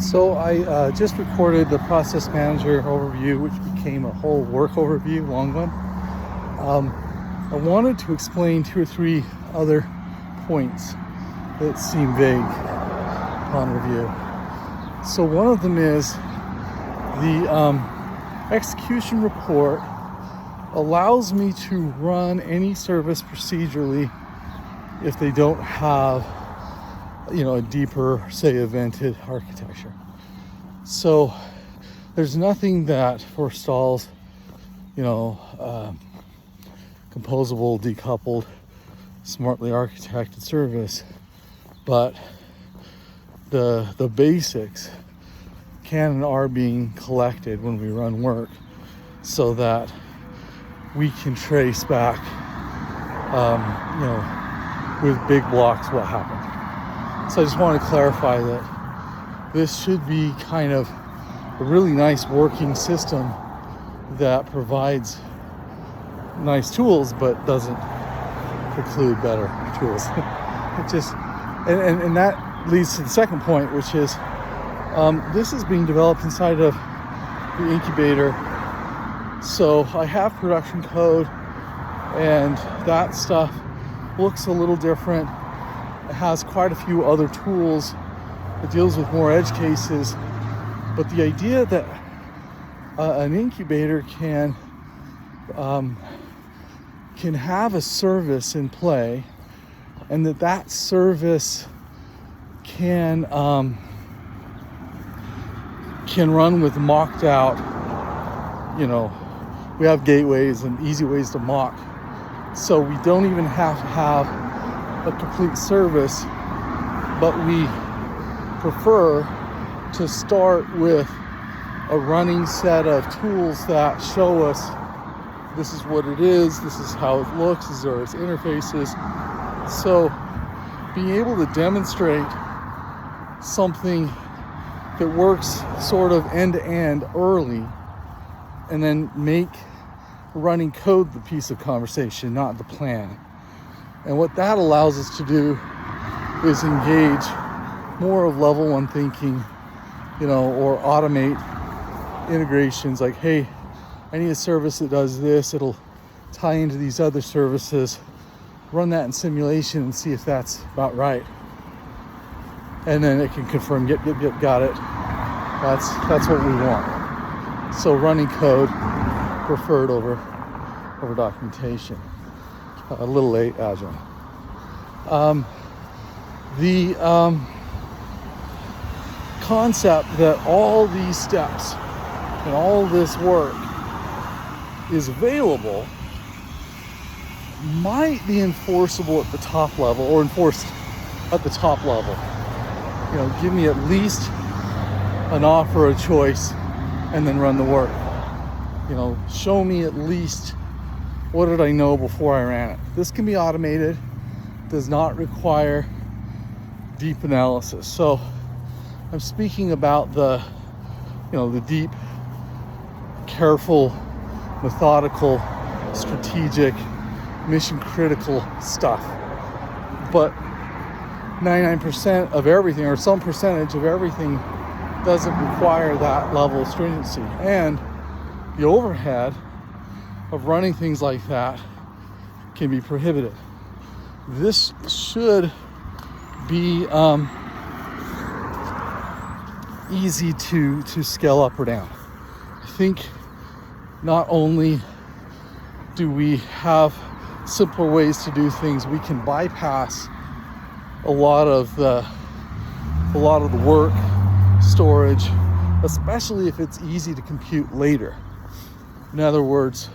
So I just recorded the process manager overview, which became a whole work overview, long one. I wanted to explain 2 or 3 other points that seem vague upon review. So one of them is the execution report allows me to run any service procedurally if they don't have a deeper, say, evented architecture. So there's nothing that forestalls, composable, decoupled, smartly architected service, but the basics can and are being collected when we run work so that we can trace back, with big blocks what happened. So I just want to clarify that this should be kind of a really nice working system that provides nice tools but doesn't preclude better tools. And that leads to the second point, which is this is being developed inside of the incubator. So I have production code, and that stuff looks a little different. It has quite a few other tools. It deals with more edge cases. But the idea that an incubator can have a service in play, and that service can run with mocked out, we have gateways and easy ways to mock. So we don't even have to have a complete service, but we prefer to start with a running set of tools that show us this is what it is, this is how it looks, these are its interfaces. So being able to demonstrate something that works sort of end-to-end early, and then make running code the piece of conversation, not the plan. And what that allows us to do is engage more of level 1 thinking, or automate integrations like, hey, I need a service that does this, it'll tie into these other services, run that in simulation and see if that's about right. And then it can confirm, yep, got it. That's what we want. So running code preferred over documentation. A little late, agile. The concept that all these steps and all this work is available might be enforceable at the top level, or enforced at the top level. Give me at least an offer, a choice, and then run the work. Show me at least what did I know before I ran it. This can be automated, does not require deep analysis. So I'm speaking about the deep, careful, methodical, strategic, mission critical stuff. But 99% of everything, or some percentage of everything, doesn't require that level of stringency. And the overhead of running things like that can be prohibitive. This should be easy to scale up or down. I think not only do we have simpler ways to do things, we can bypass a lot of the work, storage, especially if it's easy to compute later. In other words,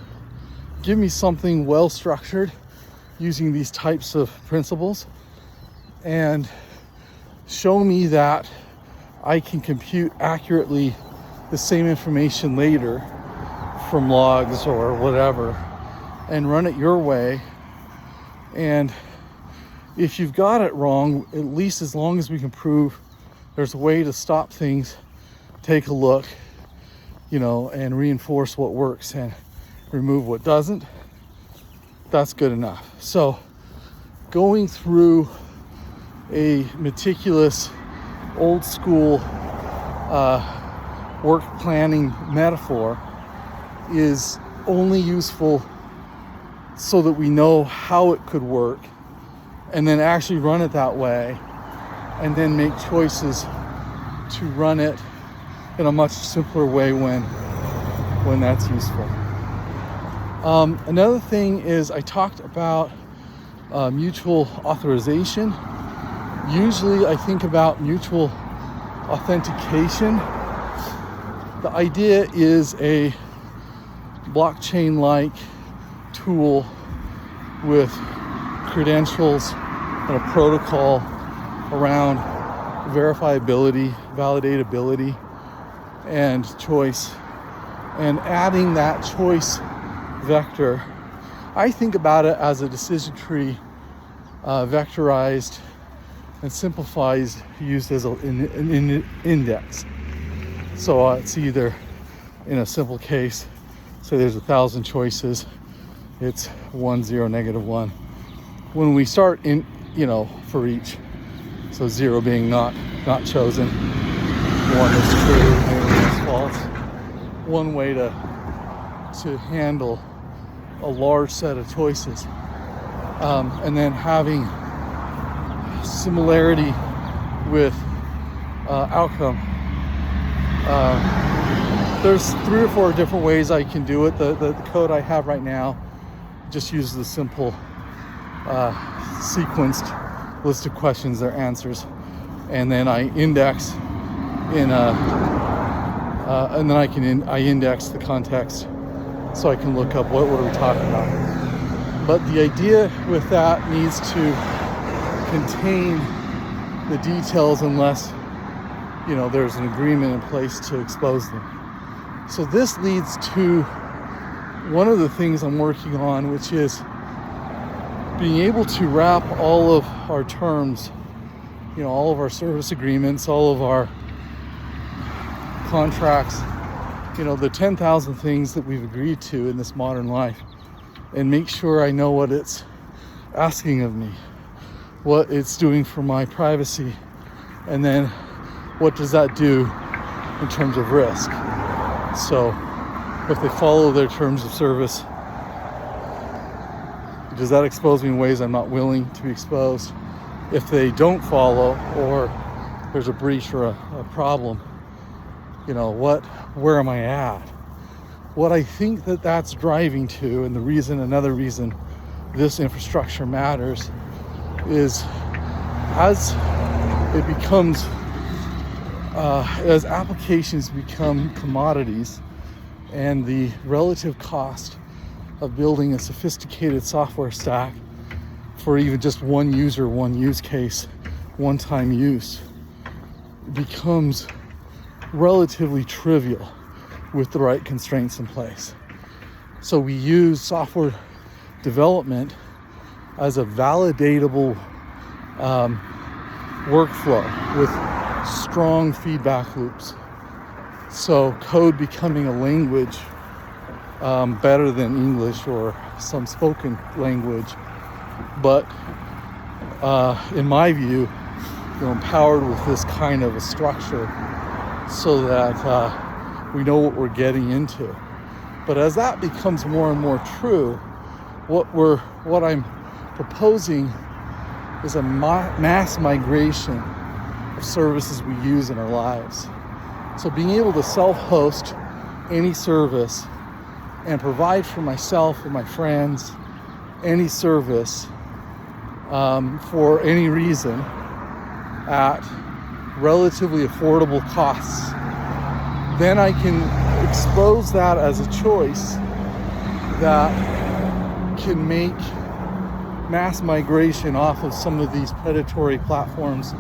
give me something well structured using these types of principles, and show me that I can compute accurately the same information later from logs or whatever, and run it your way. And if you've got it wrong, at least as long as we can prove there's a way to stop things, take a look, and reinforce what works and remove what doesn't, that's good enough. So going through a meticulous, old school work planning metaphor is only useful so that we know how it could work, and then actually run it that way, and then make choices to run it in a much simpler way when that's useful. Another thing is I talked about mutual authorization. Usually I think about mutual authentication. The idea is a blockchain-like tool with credentials and a protocol around verifiability, validatability, and choice. And adding that choice vector, I think about it as a decision tree, vectorized and simplified, used as an index. So it's either, in a simple case, say there's 1,000 choices, it's 1, 0, -1. When we start in, for each, so 0 being not chosen, 1 is true, 0 is false. One way to handle a large set of choices, and then having similarity with outcome. There's 3 or 4 different ways I can do it. The code I have right now just uses the simple sequenced list of questions, their answers, and then I index in and then I index the context so I can look up what are we talking about. But the idea with that needs to contain the details unless there's an agreement in place to expose them. So this leads to one of the things I'm working on, which is being able to wrap all of our terms, all of our service agreements, all of our contracts, the 10,000 things that we've agreed to in this modern life, and make sure I know what it's asking of me, what it's doing for my privacy, and then what does that do in terms of risk. So if they follow their terms of service, does that expose me in ways I'm not willing to be exposed? If they don't follow, or there's a breach or a problem, where am I at? What I think that's driving to, and another reason this infrastructure matters, is as it becomes, as applications become commodities, and the relative cost of building a sophisticated software stack for even just one user, one use case, one-time use, becomes relatively trivial with the right constraints in place. So we use software development as a validatable workflow with strong feedback loops. So code becoming a language better than English or some spoken language, but in my view, empowered with this kind of a structure so that we know what we're getting into. But as that becomes more and more true, what I'm proposing is a mass migration of services we use in our lives. So being able to self-host any service and provide for myself and my friends any service for any reason at relatively affordable costs, then I can expose that as a choice that can make mass migration off of some of these predatory platforms,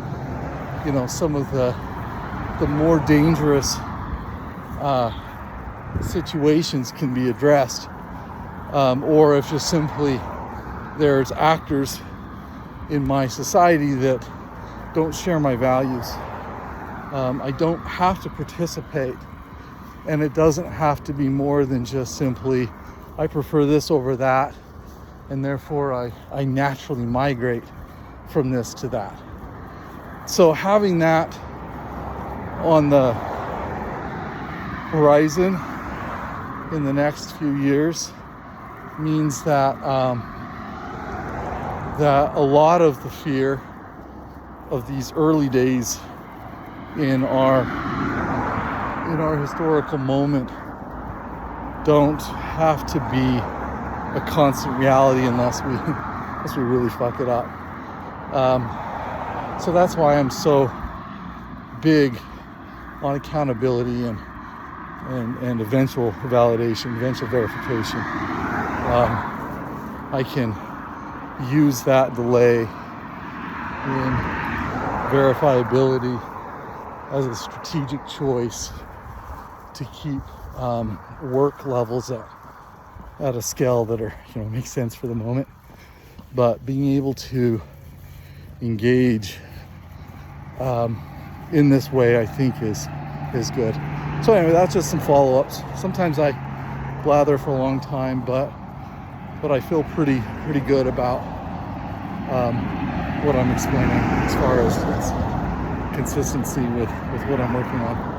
some of the more dangerous situations can be addressed, or if just simply there's actors in my society that don't share my values. I don't have to participate, and it doesn't have to be more than just simply I prefer this over that, and therefore I naturally migrate from this to that. So having that on the horizon in the next few years means that that a lot of the fear of these early days in our historical moment don't have to be a constant reality unless we really fuck it up. So that's why I'm so big on accountability and eventual validation, eventual verification. I can use that delay in verifiability as a strategic choice to keep work levels at a scale that are, make sense for the moment. But being able to engage in this way, I think is good. So anyway, that's just some follow-ups. Sometimes I blather for a long time, but I feel pretty good about what I'm explaining as far as its consistency with what I'm working on.